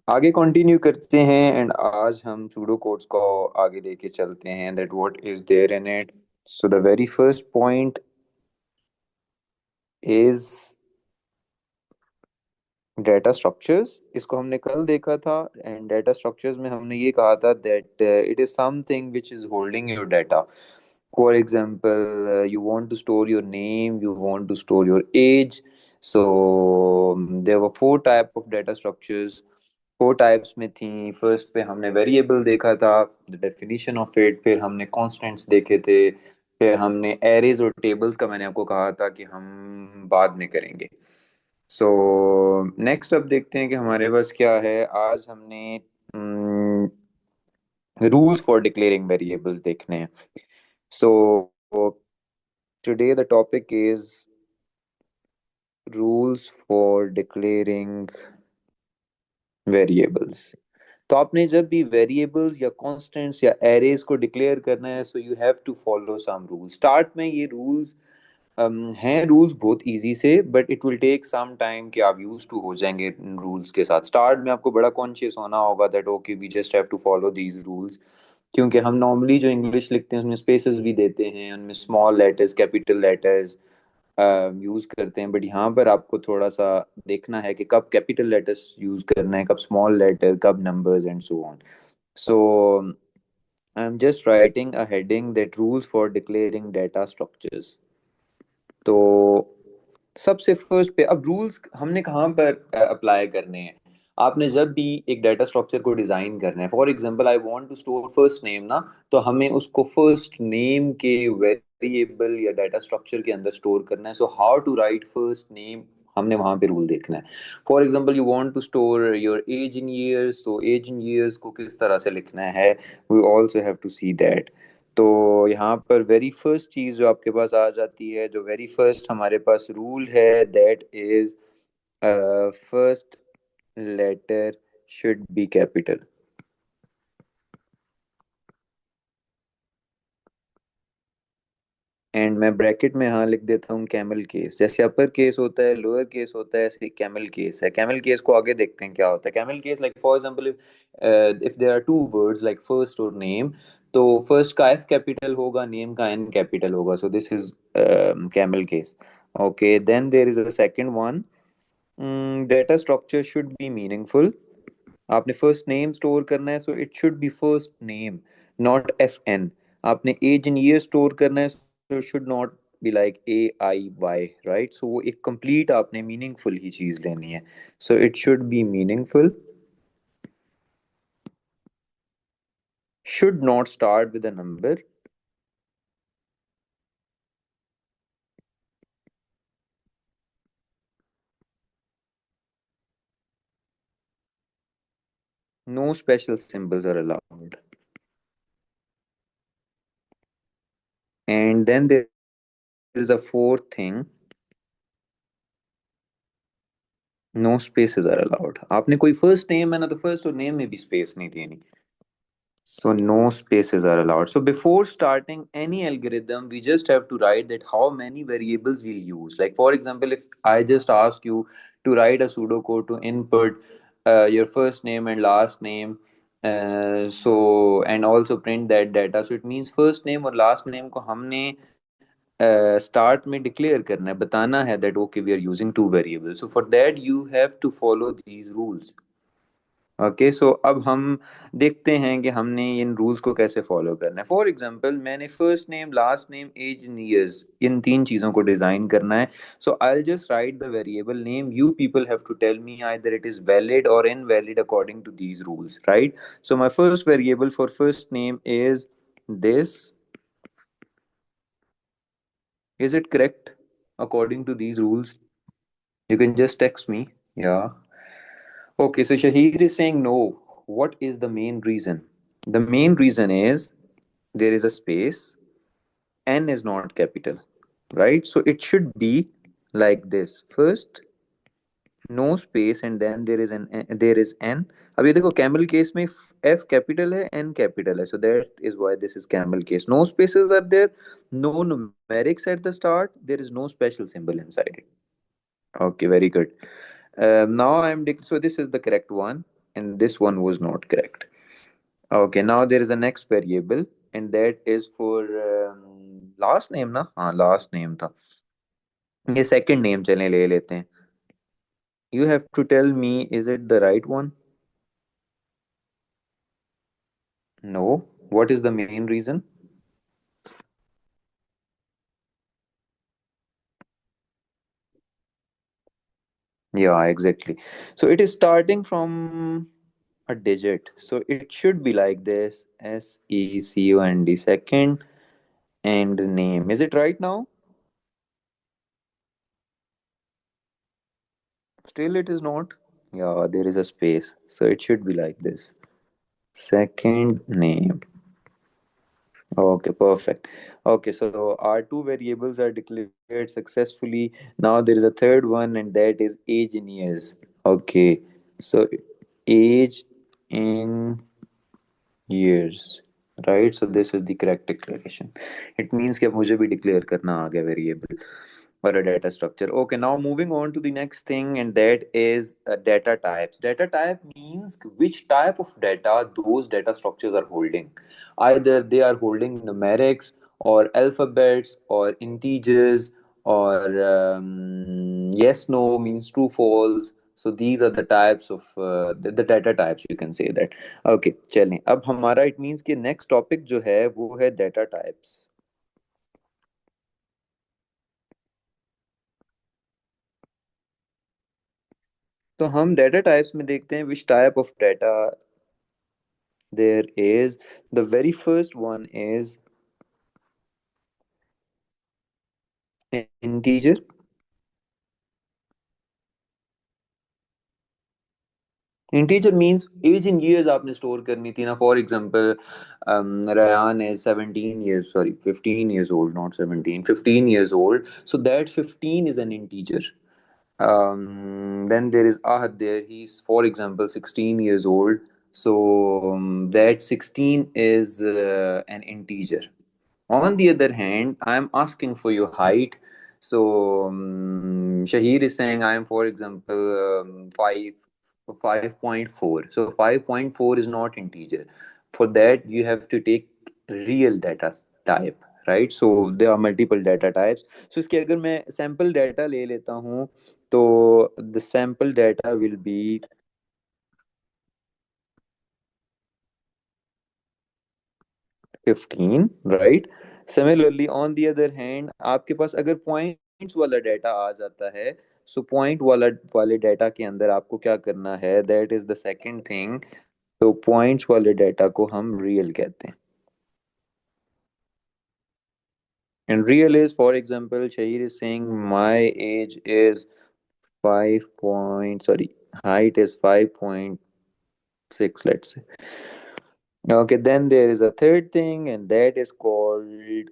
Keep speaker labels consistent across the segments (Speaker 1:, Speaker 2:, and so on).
Speaker 1: आगे कंटिन्यू करते हैं एंड आज हम सूडो कोड्स को आगे लेके चलते हैं that what is there in it. So the very first point is data structures. इसको हमने कल देखा था एंड डेटा स्ट्रक्चर्स में हमने ये कहा था that it is something which is holding your data. For example you want to store your name, you want to store your age. So there were four type of data structures. Four types में थी. First पे हमने variable देखा था, the definition of it. फिर हमने constants देखे थे. फिर हमने एरेज और टेबल्स का मैंने आपको कहा था कि हम बाद में करेंगे. सो नेक्स्ट अब देखते हैं कि हमारे पास क्या है. आज हमने रूल्स फॉर डिक्लेयरिंग वेरिएबल्स देखने हैं. So today the topic is rules for declaring variables. तो आपने जब भी वेरिएबल्स या कांस्टेंट्स या एरेज को डिक्लेयर करना है so you have to follow some rules. Start में ये रूल्स हैं रूल्स बहुत इजी से, but it will take some time कि आप यूज टू हो जाएंगे इन रूल्स के साथ. स्टार्ट में आपको बड़ा कॉन्शियस होना होगा that okay we just have to follow these rules. क्योंकि हम नॉर्मली जो इंग्लिश लिखते हैं उसमें स्पेसेस भी देते हैं, उनमें small letters capital letters use करते हैं. बट यहाँ पर आपको थोड़ा सा देखना है कि कब कैपिटल लेटर्स यूज करना है, कब स्मॉल लेटर, कब numbers and so on. So I am just writing a heading that rules for declaring data structures. तो सबसे फर्स्ट पे अब रूल्स हमने कहाँ पर अप्लाई करने हैं. आपने जब भी एक डाटा स्ट्रक्चर को डिजाइन करना है, for example I want to store first name ना, तो हमें उसको फर्स्ट नेम के वेरिएबल या डाटा स्ट्रक्चर के अंदर स्टोर करना है. So how to write first name, हमने वहां पे रूल देखना है. For example you want to store your age in years, तो एज इन ईयर्स को किस तरह से लिखना है, we also have to see that. तो यहाँ पर वेरी फर्स्ट चीज जो आपके पास आ जाती है, जो वेरी फर्स्ट हमारे पास रूल है, that is first letter should be capital. And मैं ब्रैकेट में हाँ लिख देता हूँ कैमल केस. जैसे अपर केस होता है, लोअर केस होता है, ऐसे कैमल केस है. कैमल केस को आगे देखते हैं क्या होता है. Camel case like for example if there are two words like first और नेम, तो फर्स्ट का एफ कैपिटल होगा, नेम का एन कैपिटल होगा. So this is camel case. Okay, then there is a second one. Data structure should be meaningful. आपने first name store करना है so it should be first name, not F N. आपने age in year store करना है so it should not be like AIY, right. So वो एक complete आपने meaningful ही चीज लेनी है. So it should be meaningful, should not start with a number. No special symbols are allowed. And then there is a fourth thing, no spaces are allowed. आपने कोई first name है ना, तो फर्स्ट और नेम में भी space नहीं देनी. So no spaces are allowed. So before starting any algorithm, we just have to write that how many variables we'll use. Like for example, if I just ask you to write a pseudocode to input your first name and last name, so and also print that data. So it means first name और last name को हमने start में declare करना है, बताना है that okay we are using two variables. So for that you have to follow these rules. Okay, so अब हम देखते हैं कि हमने इन रूल्स को कैसे फॉलो करना है. फॉर एग्जांपल मैंने first name, last name, age in years, इन तीन चीज़ों को डिज़ाइन करना है. So I will just write the variable name. You people have to tell me either it is valid और invalid according to these rules, right. So my first variable for first name is this. Is it correct according to these rules? You can just text me. Yeah. Okay, so Shahid is saying no. What is the main reason? The main reason is there is a space, n is not capital, right? So it should be like this. First, no space, and then there is n. अब ये देखो camel case में f capital है, n capital है, so that is why this is camel case. No spaces are there, no numerics at the start, there is no special symbol inside it. Okay, very good. Now so this is the correct one, and this one was not correct. Okay, now there is a next variable, and that is for last name ना, हाँ last name था. ये second name चलें ले लेते हैं. You have to tell me, is it the right one? No. What is the main reason? Yeah, exactly. So it is starting from a digit. So it should be like this: Second, second, and name. Is it right now? Still, it is not. Yeah, there is a space. So it should be like this: second name. Okay, perfect. Okay, so our two variables are declared successfully. Now there is a third one, and that is age in years. Okay, so age in years, right? So this is the correct declaration. It means कि अब मुझे भी declare करना आ गया variable or a data structure. Okay, now moving on to the next thing, and that is data types. Data type means which type of data those data structures are holding. Either they are holding numerics or alphabets or integers or yes, no means true, false. So these are the types of the data types, you can say that. Okay चलें अब हमारा it means कि next topic जो है वो है data types. तो हम डेटा टाइप्स में देखते हैं which type of data there is. The very first one is integer. Integer means age in years आपने स्टोर करनी थी ना. For example Ryan is 17 years, sorry 15 years old, not 17, 15 years old, so that 15 is an integer. Then there is Ahad there. He's, for example, 16 years old. So that 16 is an integer. On the other hand, I'm asking for your height. So Shahir is saying I am, for example, 5.4. So 5.4 is not integer. For that, you have to take real data type, right? So there are multiple data types. So इसके अगर मैं sample data ले लेता हूँ, तो the sample data will be 15, right? Similarly, on the other hand, आपके पास अगर points वाला डाटा आ जाता है, सो पॉइंट वाले डाटा के अंदर आपको क्या करना है, that is the second thing. तो पॉइंट्स वाले डाटा को हम रियल कहते हैं. And real is, for example, Shaheer is saying my age is 5 point, sorry, height is 5.6, let's say. Okay, then there is a third thing, and that is called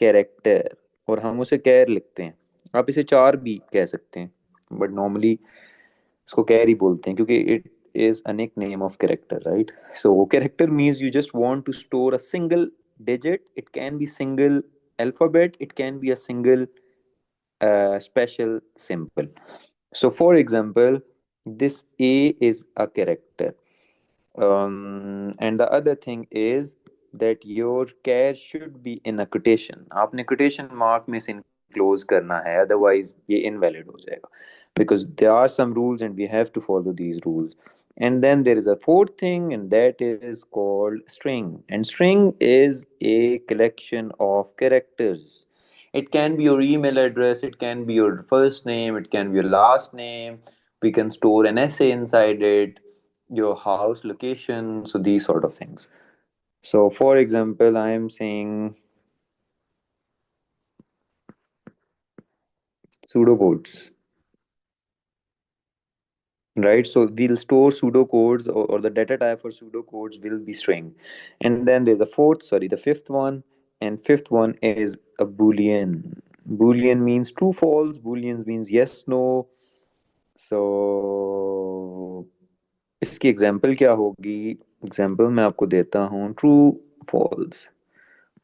Speaker 1: character. और हम उसे कैर लिखते हैं. आप इसे चार भी कह सकते हैं, बट नॉर्मली इसको कैर ही बोलते हैं क्योंकि it is a nickname of character, right? So character means you just want to store a single digit. It can be single alphabet, it can be a single special symbol. So for example, this A is a character. And the other thing is that your care should be in a quotation. आपने quotation mark में से close करना है, otherwise ये invalid हो जाएगा, because there are some rules and we have to follow these rules. And then there is a fourth thing, and that is called string. And string is a collection of characters. It can be your email address, it can be your first name, it can be your last name. We can store an essay inside it, your house location, so these sort of things. So for example, I am saying pseudocodes, right? So they'll store pseudocodes, or the data type for pseudocodes will be string. And then there's a fourth, sorry, the fifth one, and fifth one is a boolean. Boolean means true false, booleans means yes no. So इसकी example क्या होगी? Example मैं आपको देता हूँ, true, false,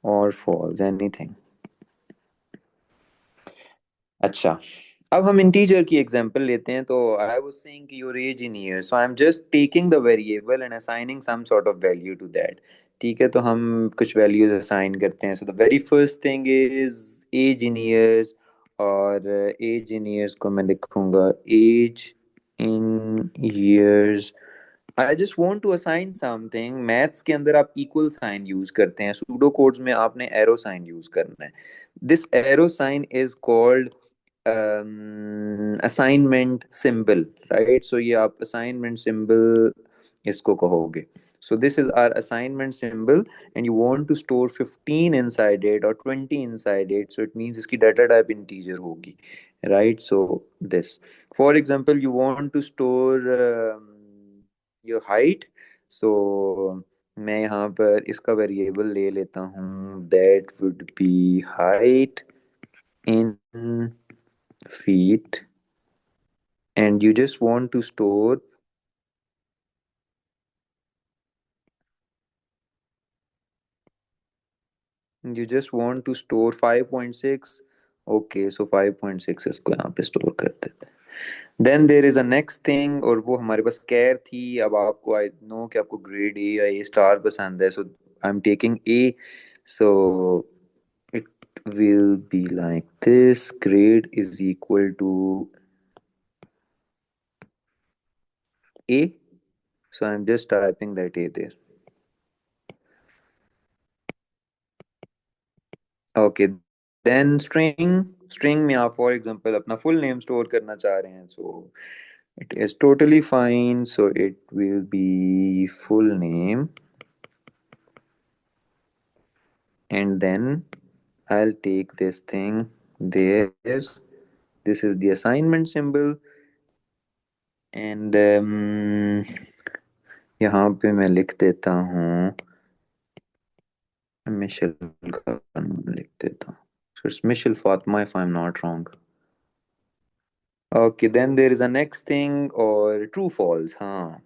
Speaker 1: और false, anything. अच्छा, अब हम इंटीजर की एग्जांपल लेते हैं, तो आई वाज सेइंग कि your age in years, so I am just taking the variable and assigning some sort of value to that. ठीक है, तो हम कुछ वैल्यूज असाइन करते हैं। So the very first thing is age in years, और age in years को मैं लिखूंगा age in years. I just want to assign something. Maths के अंदर आप इक्वल साइन यूज करते हैं, सूडो कोड्स में आपने एरो साइन यूज करना है। This arrow sign is called assignment symbol, right? So ये आप असाइनमेंट सिंबल इसको कहोगे। So this is our assignment symbol, and you want to store 15 inside it or 20 inside it. So it means इसकी data type integer होगी, right? So this, for example, you want to store your height. So मैं यहाँ पर इसका variable ले लेता हूँ, that would be height in feet, and you just want to store 5.6. Okay, so 5.6 इसको यहाँ पे स्टोर कर देते हैं। Then there is a next thing, और वो हमारे पास कैर थी। अब आपको, आई नो कि आपको ग्रेड ए या ए स्टार पसंद है, so I am taking A. So it will be like this, grade is equal to A. So I am just typing that A there. Okay, then string. String में आप for example अपना full name store करना चाह रहे हैं, सो it is totally fine. So it will be full name, and then I'll take this thing there. This is the assignment symbol, and यहाँ पे मैं लिख देता हूँ मिशेल का नाम लिख देता हूँ। So it's Michelle Fatma if I'm not wrong. Okay, then there is a next thing, or true false, हाँ।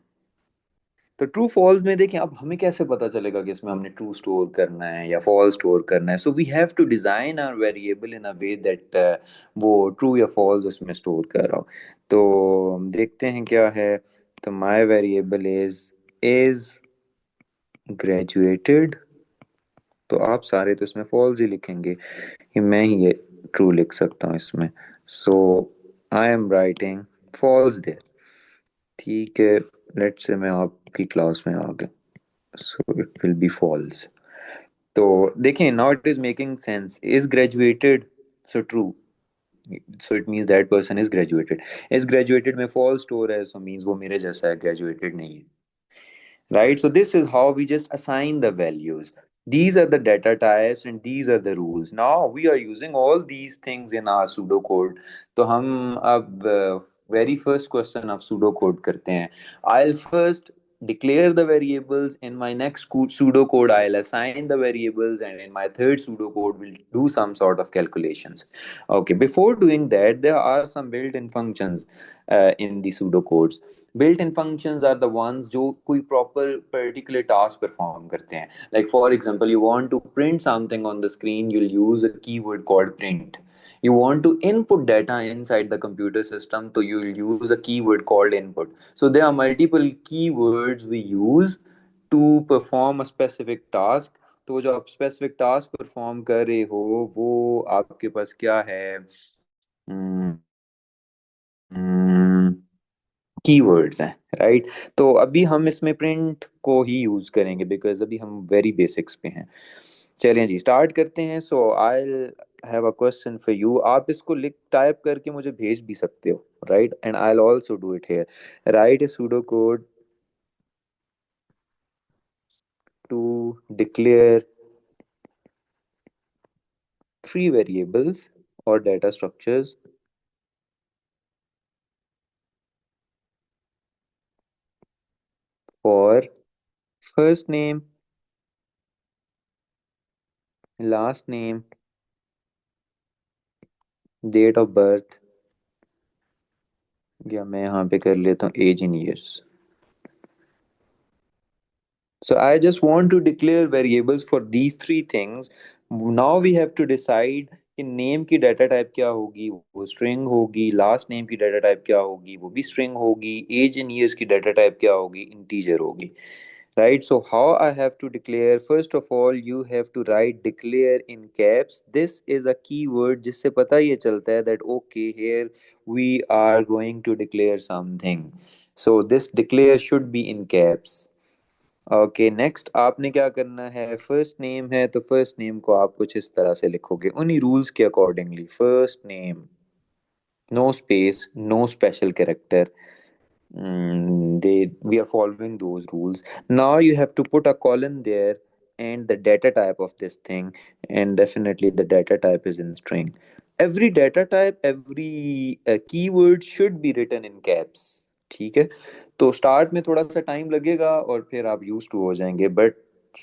Speaker 1: तो ट्रू फॉल्स में देखिए, अब हमें कैसे पता चलेगा कि इसमें हमने ट्रू स्टोर करना है या फॉल्स स्टोर करना है? So we have to design our variable in a way that वो ट्रू या फॉल्स उसमें स्टोर कर रहा हो। तो देखते हैं क्या है। तो माय वेरिएबल इज ग्रेजुएटेड, तो आप सारे तो इसमें फॉल्स ही लिखेंगे, कि मैं ही ये ट्रू लिख सकता हूँ इसमें। So I am writing false there. ठीक है, लेट्स से मैं आपकी क्लास में आ गया, so it will be false. तो देखें, now it is making sense. Is graduated, so true, so it means that person is graduated. Is graduated में फॉल्स स्टोर है, सो मींस वो मेरे जैसा है, ग्रेजुएटेड नहीं है, right? So this is how we just assign the values. These are the data types and these are the rules. Now we are using all these things in our pseudocode. तो हम अब very first question of pseudocode करते हैं। I'll first declare the variables. In my next pseudocode I'll assign the variables, and in my third pseudocode we'll do some sort of calculations. Okay, before doing that, there are some built-in functions in the pseudocodes. Built in functions are the ones जो कोई proper particular task perform करते हैं। Like for example, you want to print something on the screen, you'll use a keyword called print. You want to input data inside the computer system, so you'll use a keyword called input. So there are multiple keywords we use to perform a specific task. तो वो जो आप specific task perform कर रहे हो, वो आपके पास क्या है? कीवर्ड्स हैं, राइट? तो अभी हम इसमें प्रिंट को ही यूज करेंगे, बिकॉज अभी हम वेरी बेसिक्स पे हैं। चलें जी, स्टार्ट करते हैं। So I have a question for you. आप इसको लिख टाइप करके मुझे भेज भी सकते हो, right? And I will also do it here. Right a pseudo code to declare three variables or data structures for first name, last name, date of birth, या मैं यहाँ पे कर लेता हूँ age in years. So I just want to declare variables for these three things. Now we have to decide कि name की data type क्या होगी, वो स्ट्रिंग होगी। लास्ट नेम की डाटा टाइप क्या होगी, वो भी स्ट्रिंग होगी। एज इन ईयर्स की डाटा टाइप क्या होगी, इंटीजर होगी। Right, so how I have to declare? First of all, you have to write declare in caps. This is a keyword जिससे पता ये चलता है that okay, here we are going to declare something. So this declare should be in caps. Okay, next आपने क्या करना है, first name है तो फर्स्ट नेम को आप कुछ इस तरह से लिखोगे उन्हीं रूल्स के accordingly. First name, no space, no special character. They we are following those rules. Now you have to put a colon there and the data type of this thing, and definitely the data type is in string. Every data type, every keyword should be written in caps. ठीक है, तो start में थोड़ा सा time लगेगा और फिर आप यूज टू हो जाएंगे, but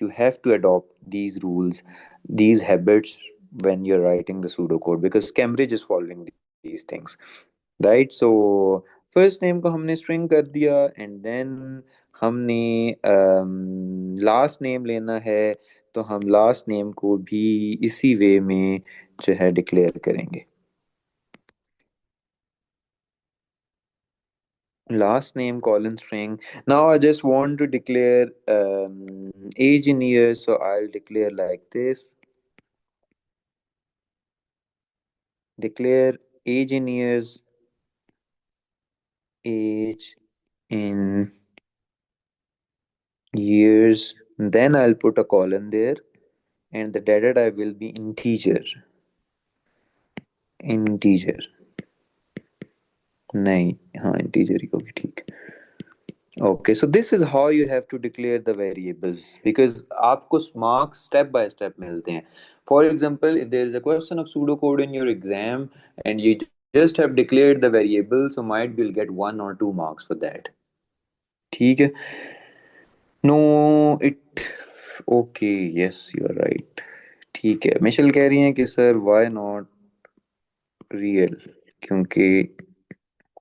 Speaker 1: you have to adopt these rules, these habits when you're writing the pseudocode, because Cambridge is following these things, right? So first name को हमने स्ट्रिंग कर दिया, एंड देन हमने लास्ट नेम लेना है, तो हम लास्ट नेम को भी इसी वे में जो है डिक्लेयर करेंगे। Last name colon string. Now I just want to declare age in years, so I'll declare like this. Declare age in years, age in years. Then I'll put a colon there, and the data type will be integer. Integer. नहीं, हाँ integer ही होगी, ठीक। Okay, so this is how you have to declare the variables, because आपको marks step by step मिलते हैं. For example, if there is a question of pseudocode in your exam and you just have declared the variable, so might be you'll get 1 or 2 marks for that. ठीक है? No, it. Okay, yes, you are right. ठीक है, Michel कह रही हैं कि sir why not real, क्योंकि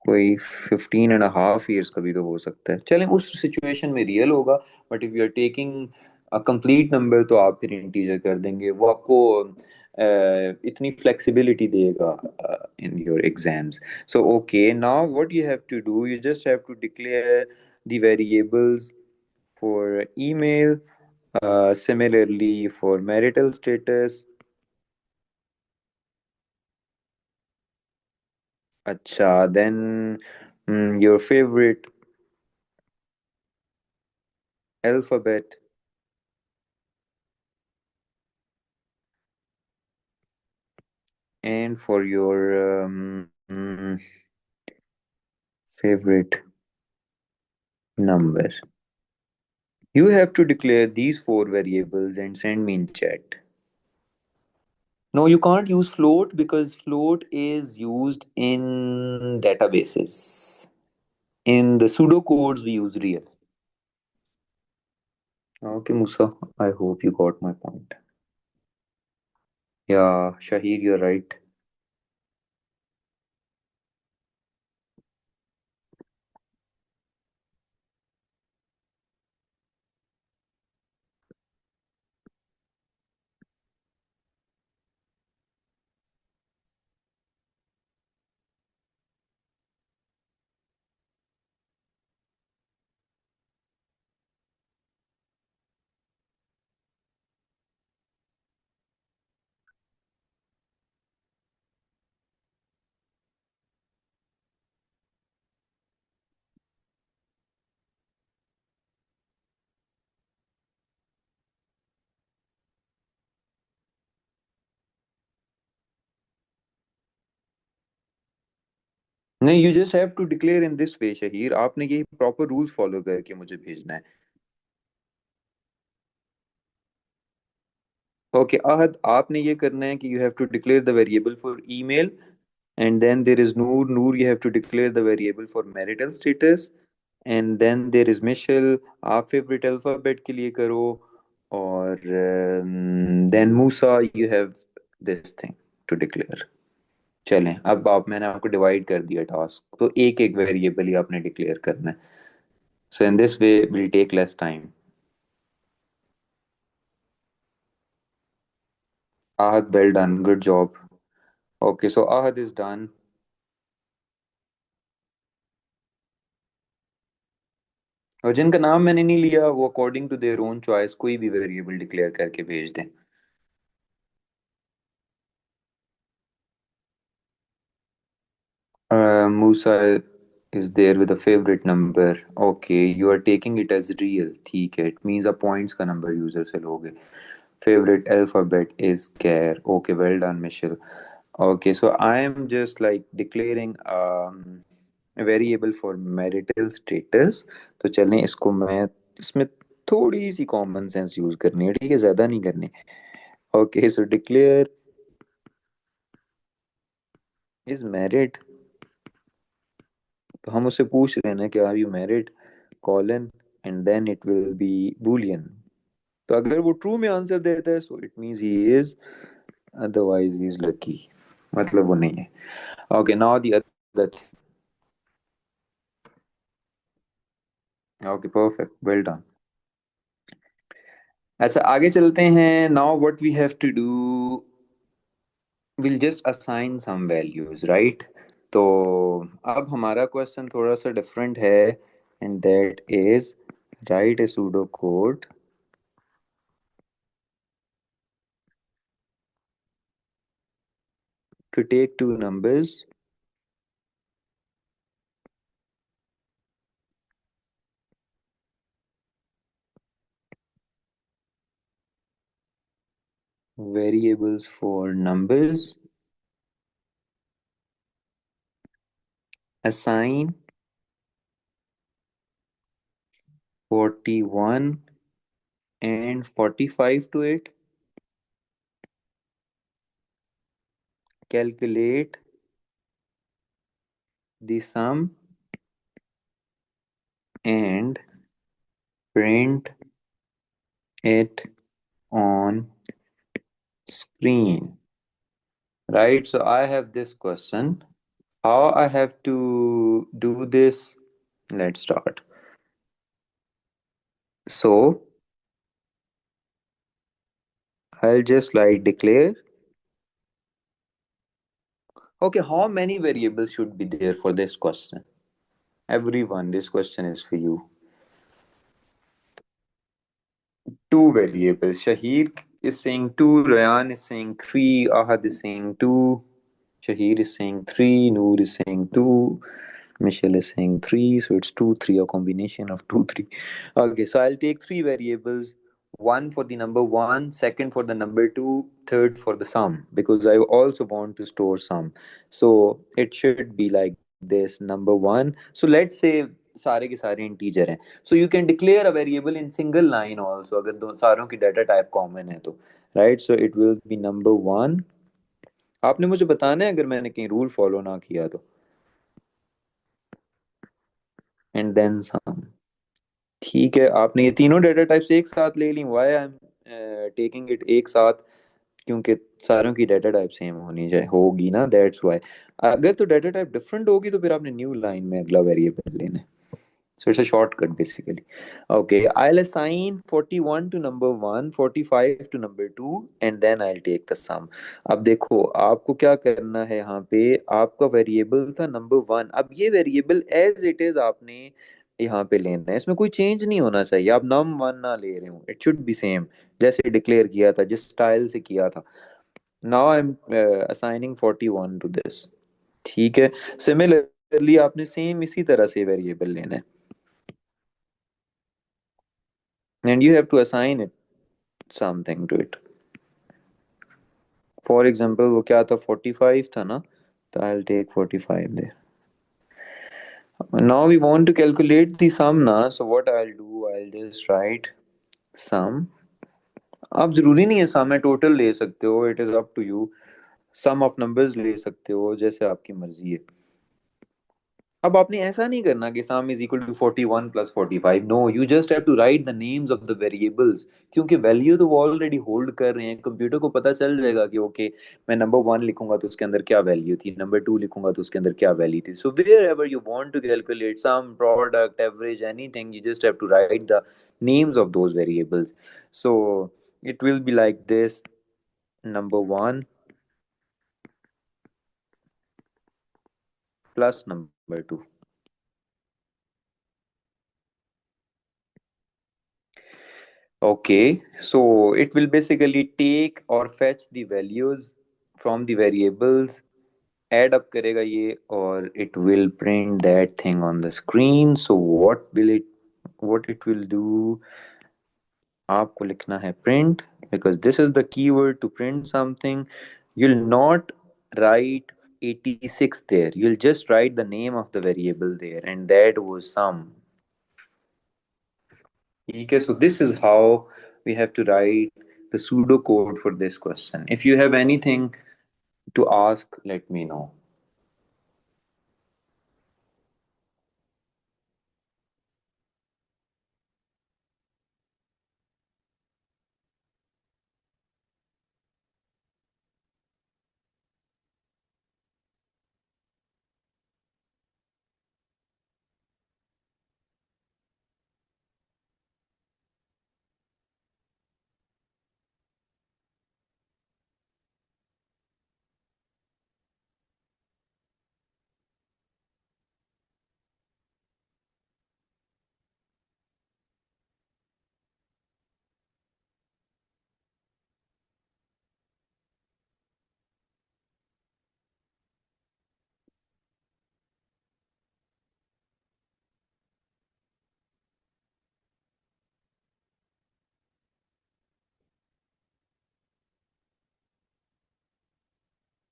Speaker 1: कोई 15.5 years का भी तो हो सकता है। चलें, उस सिचुएशन में रियल होगा, but if you are taking a complete number तो आप फिर इंटीजर कर देंगे, वो आपको इतनी फ्लेक्सिबिलिटी देगा in your exams. So okay, now what you have to do, you just have to declare the variables for email, similarly for marital status. Acha, then your favorite alphabet, and for your favorite number. You have to declare these 4 variables and send me in chat. No, you can't use float because float is used in databases. In the pseudocodes, we use real. Okay, Musa, I hope you got my point. Yeah, Shahid, you're right. नहीं, you just have to declare in this way, Shaheer, आपने यही proper rules follow करके मुझे भेजना है। Okay, Ahad, आपने ये करना है कि you have to declare the variable for email, and then there is Noor, you have to declare the variable for marital status, and then there is Michelle, आप favorite alphabet के लिए करो, और then Musa, you have this thing to declare. चलें, अब आप, मैंने आपको डिवाइड कर दिया टास्क, तो एक एक वेरिएबल ही आपने डिक्लेयर करना है। So in this way, we'll take less time. Ahad, well done, good job. Okay, so Ahad is done. और जिनका नाम मैंने नहीं लिया वो according to their own choice कोई भी वेरिएबल डिक्लेयर करके भेज दें. Musa is there with a favorite number. Okay, you are taking it as real. ठीक है. It means a points का number user से लोगे. Favorite alphabet is care. Okay, well done, Michelle. Okay, so I am just like declaring a variable for marital status. तो चलें इसको मैं इसमें थोड़ी सी कॉमन सेंस यूज करनी है, ठीक है, ज्यादा नहीं करनी. Okay, so declare is married. तो हम उससे पूछ रहे हैं ना कि are you married, colon, and then it will be boolean. तो अगर वो ट्रू में आंसर देता है so it means he is, otherwise he is lucky, मतलब वो नहीं है. Okay, now the other. Okay, perfect, well done. अच्छा, आगे चलते हैं. Now what we have to do, will just assign some values, right? तो अब हमारा क्वेश्चन थोड़ा सा डिफरेंट है, and that is right a pseudo code to take two numbers, variables for numbers, assign 41 and 45 to it, calculate the sum, and print it on screen. Right, so I have this question. How I have to do this? Let's start. So I'll just like declare. Okay, how many variables should be there for this question? Everyone, this question is for you. Two variables. Shahir is saying two, Rayan is saying three, Ahad is saying two, Shahir is saying three, Noor is saying two, Michelle is saying three, so it's two, three, a combination of two, three. Okay, so I'll take three variables, one for the number one, second for the number two, third for the sum, because I also want to store sum. So it should be like this number one. So let's say सारे के सारे integer हैं. So you can declare a variable in single line also अगर दो सारों की data type common है तो, right? So it will be number one. आपने मुझे बताना है अगर मैंने कहीं रूल फॉलो ना किया तो. And then some. ठीक है, आपने ये तीनों डाटा टाइप्स एक साथ ले ली. Why I am taking it एक साथ? क्योंकि सारों की डाटा टाइप सेम होनी चाहिए, होगी ना, दैट्स व्हाई. अगर तो डाटा टाइप डिफरेंट होगी तो फिर आपने न्यू लाइन में अगला वेरिएबल लेना है. So it's a shortcut basically. Okay, I'll assign 41 to number 1, 45 to number 2, and then I'll take the sum. अब देखो आपको क्या करना है यहाँ पे. आपका वेरिएबल था नंबर 1. अब ये वेरिएबल एज इट इज आपने यहाँ पे लेना है, इसमें कोई चेंज नहीं होना चाहिए. आप नम 1 ना ले रहे हो, इट शुड बी सेम जैसे डिक्लेयर किया था, जिस स्टाइल से किया था. Now I am assigning 41 to this. ठीक है. सिमिलरली आपने सेम इसी तरह से वेरिएबल लेना है, and you have to assign it something to it. For example वो क्या था, 45 था ना, तो I'll take 45 there. Now we want to calculate the sum ना, so what I'll do, I'll just write sum. आप जरूरी नहीं है sum है टोटल ले सकते हो, it is up to you. Sum of numbers ले सकते हो, जैसे आपकी मर्जी है. अब आपने ऐसा नहीं करना कि sum is equal to 41 plus 45. No, you just have to write the names of the variables. क्योंकि वैल्यू तो वो ऑलरेडी होल्ड कर रहे हैं, कंप्यूटर को पता चल जाएगा कि ओके, मैं नंबर वन लिखूंगा तो उसके अंदर क्या वैल्यू थी, नंबर टू लिखूंगा तो उसके अंदर क्या वैल्यू थी. So wherever you want to calculate sum, product, average, anything, you just have to write the names of those variables. So it will be like this: number one plus number 2. Okay, so it will basically take or fetch the values from the variables, add up करेगा ये, or it will print that thing on the screen. So what it will do, आपको लिखना है print, because this is the keyword to print something. You'll not write 86 there. You'll just write the name of the variable there, and that was sum. Okay, so this is how we have to write the pseudo code for this question. If you have anything to ask, let me know.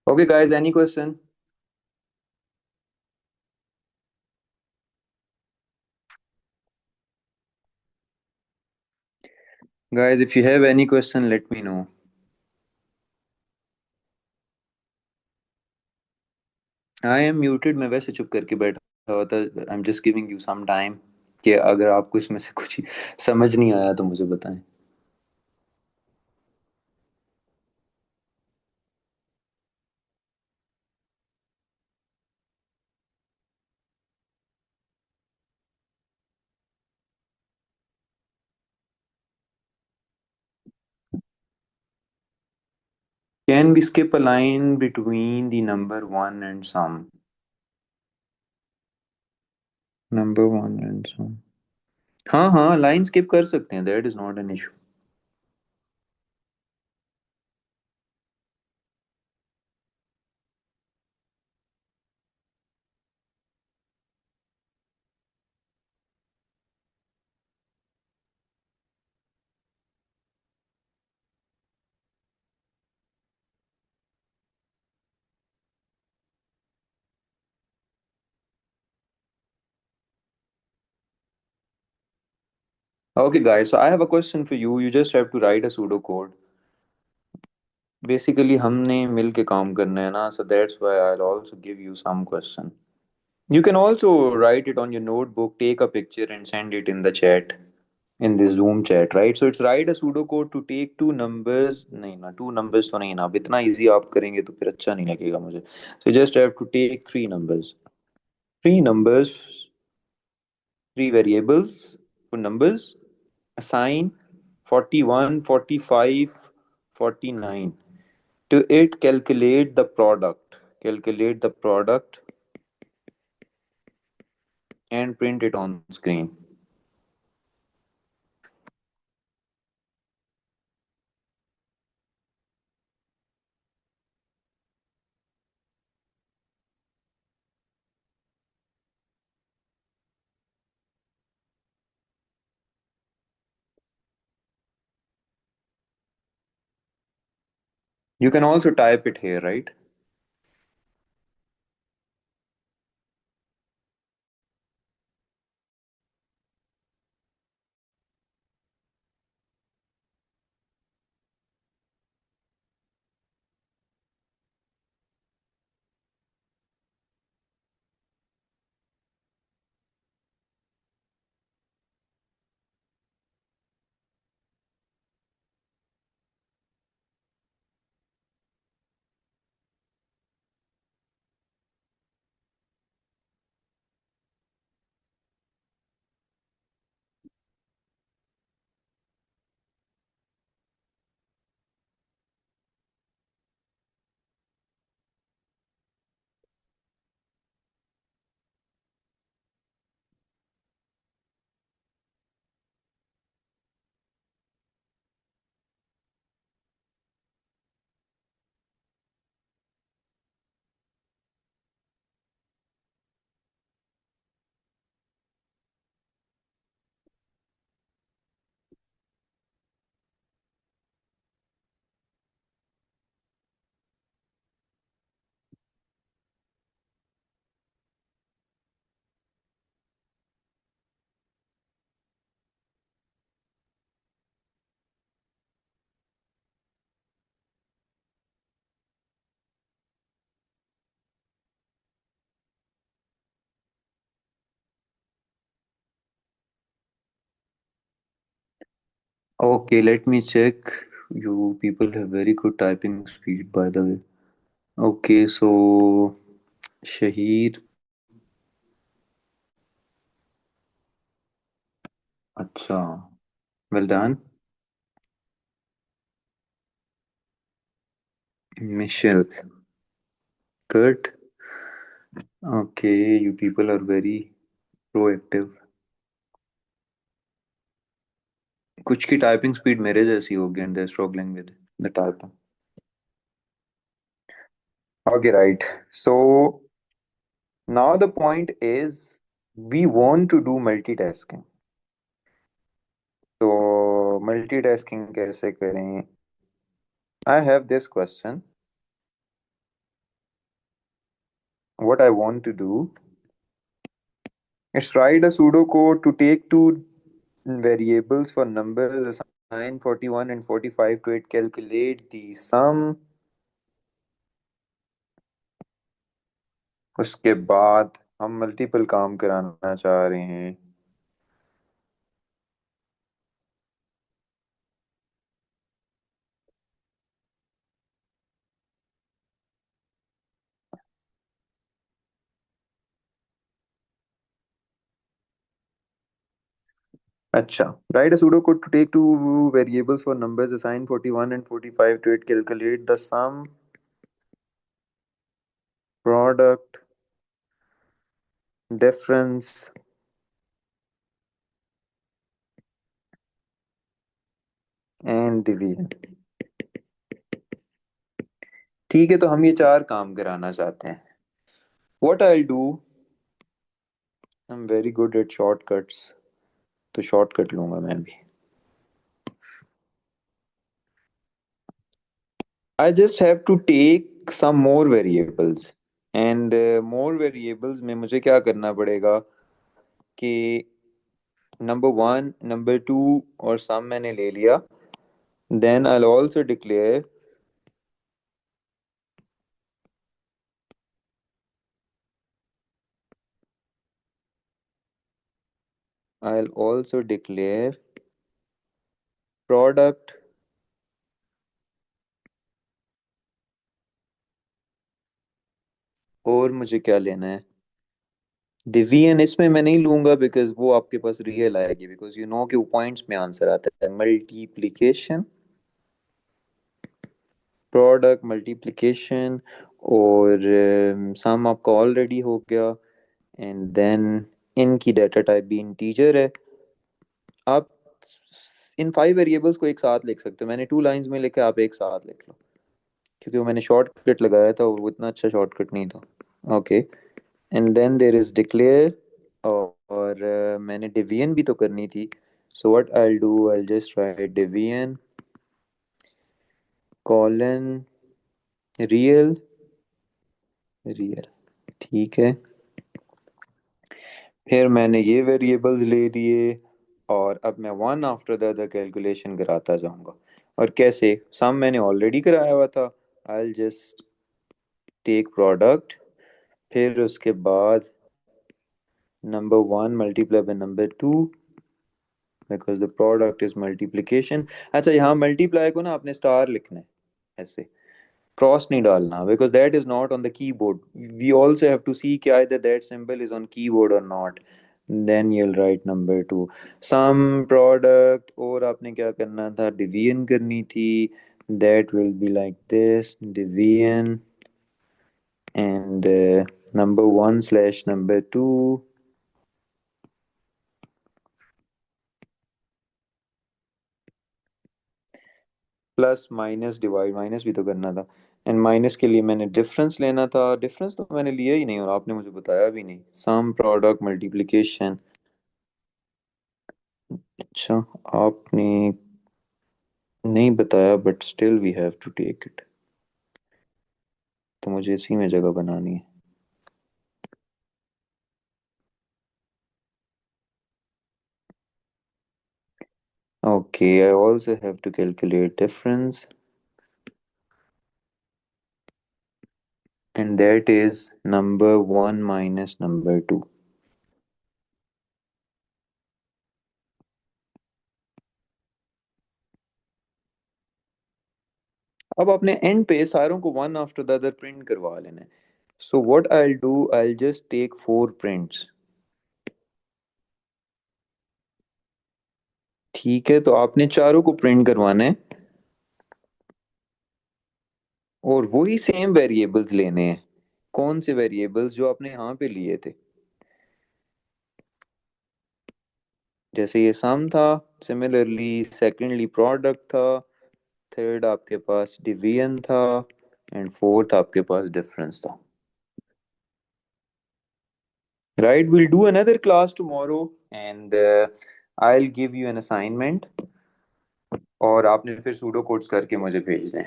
Speaker 1: Okay, guys, any question? Guys, if you have any question, let me know. I am muted, मैं वैसे चुप करके बैठा हुआ था. I am just giving you some time कि अगर आपको इसमें से कुछ समझ नहीं आया तो मुझे बताएं. Can we skip a line between the number one and sum? Number one and sum. हाँ हाँ, लाइन स्किप कर सकते हैं, that is not an issue. Okay, guys, so I have a question for you. You just have to write a pseudo code. Basically, हमने मिल के काम करना है ना, so that's why I'll also give you some question. You can also write it on your notebook, take a picture and send it in the chat, in the Zoom chat, right? So it's write a pseudocode to take two numbers. नहीं ना, two numbers तो नहीं ना, अब इतना easy आप करेंगे तो फिर अच्छा नहीं लगेगा मुझे. So you just have to take three numbers, three variables for numbers. Assign 41, 45, 49. To it, calculate the product and print it on screen. You can also type it here, right? Okay, let me check. You people have very good typing speed, by the way. Okay, so Shahir. अच्छा, well done. Michelle. Good. Okay, you people are very proactive. कुछ की typing speed मेरे जैसी होगी and they struggling with the typing. Okay, right. So now the point is we want to do multitasking. तो multitasking कैसे करें? I have this question. What I want to do is write a pseudocode to take two variables for numbers assigned 41 and 45 to it calculate the sum. उसके बाद हम multiple काम कराना चाह रहे हैं. अच्छा, write a pseudocode to take two variables for numbers assigned 41 and 45 to it calculate the sum, product, difference and division. ठीक है, तो हम ये चार काम कराना चाहते हैं. What I'll do, I'm very good at shortcuts, तो शॉर्टकट लूंगा मैं भी. I just have to take some more variables and more variables में मुझे क्या करना पड़ेगा कि नंबर वन नंबर टू और सम मैंने ले लिया. Then I'll also declare product और मुझे क्या लेना है डिवीजन. इसमें मैं नहीं लूंगा बिकॉज वो आपके पास रियल आएगी बिकॉज यू नो कि वो पॉइंट्स में आंसर आता है. मल्टीप्लिकेशन, प्रोडक्ट मल्टीप्लिकेशन और सम आपका ऑलरेडी हो गया. एंड देन इनकी डाटा टाइप भी इंटीजर है. आप इन 5 वेरिएबल्स को एक साथ लिख सकते हो. मैंने 2 लाइंस में लिखा, आप एक साथ लिख लो क्योंकि वो मैंने शॉर्टकट लगाया था और वो इतना अच्छा शॉर्टकट नहीं था. Okay, and then there is declare. और मैंने डिवीजन भी तो करनी थी. So what I do, I just write division colon real real. ठीक है, फिर मैंने ये वेरिएबल्स ले लिए और अब मैं one after the other calculation कराता जाऊंगा. और कैसे? सम मैंने ऑलरेडी कराया हुआ था. आई जस्ट टेक प्रोडक्ट, फिर उसके बाद number one multiply by number two because the product is multiplication. अच्छा, यहाँ मल्टीप्लाई को ना आपने स्टार लिखना है ऐसे, क्रॉस नहीं डालना because that is not on the keyboard. We also have to see कि either that symbol is on keyboard or not. Then you'll write number two. Sum product और आपने क्या करना था, डिवीजन करनी थी. That will be like this, division and number one slash number two plus minus divide. Minus भी तो करना था एंड माइनस के लिए मैंने डिफरेंस लेना था. डिफरेंस तो मैंने लिया ही नहीं और आपने मुझे बताया भी नहीं. Sum product multiplication. अच्छा, आपने नहीं बताया but still we have to take it. तो मुझे इसी में जगह बनानी है. Okay, I also have to calculate difference and that is number one minus number two. अब अपने एंड पे सारों को one after the other print करवा लेना है। So what I do, I just take 4 prints. ठीक है, तो आपने चारों को प्रिंट करवाना है और वही सेम वेरिएबल्स लेने हैं। कौन से वेरिएबल्स जो आपने यहाँ पे लिए थे? जैसे ये सम था, सिमिलरली सेकेंडली प्रोडक्ट था, थर्ड आपके पास डिवीजन था, एंड फोर्थ आपके पास डिफरेंस था। Right, we'll do another class tomorrow and I'll give you an assignment और आपने फिर सूडो कोड्स करके मुझे भेज दें।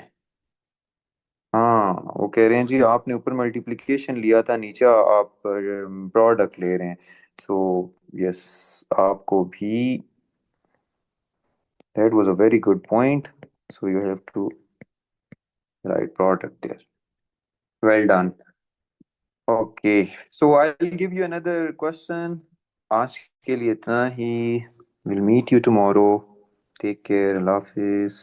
Speaker 1: हाँ, वो कह रहे हैं जी आपने ऊपर मल्टीप्लिकेशन लिया था, नीचे आप प्रोडक्ट ले रहे हैं। सो यस, आपको भी that was a very good point. So you have to write product there. Well done. Okay, so I will give you another question. आज के लिए इतना ही। Will meet you tomorrow. Take care, अल्लाह हाफिज।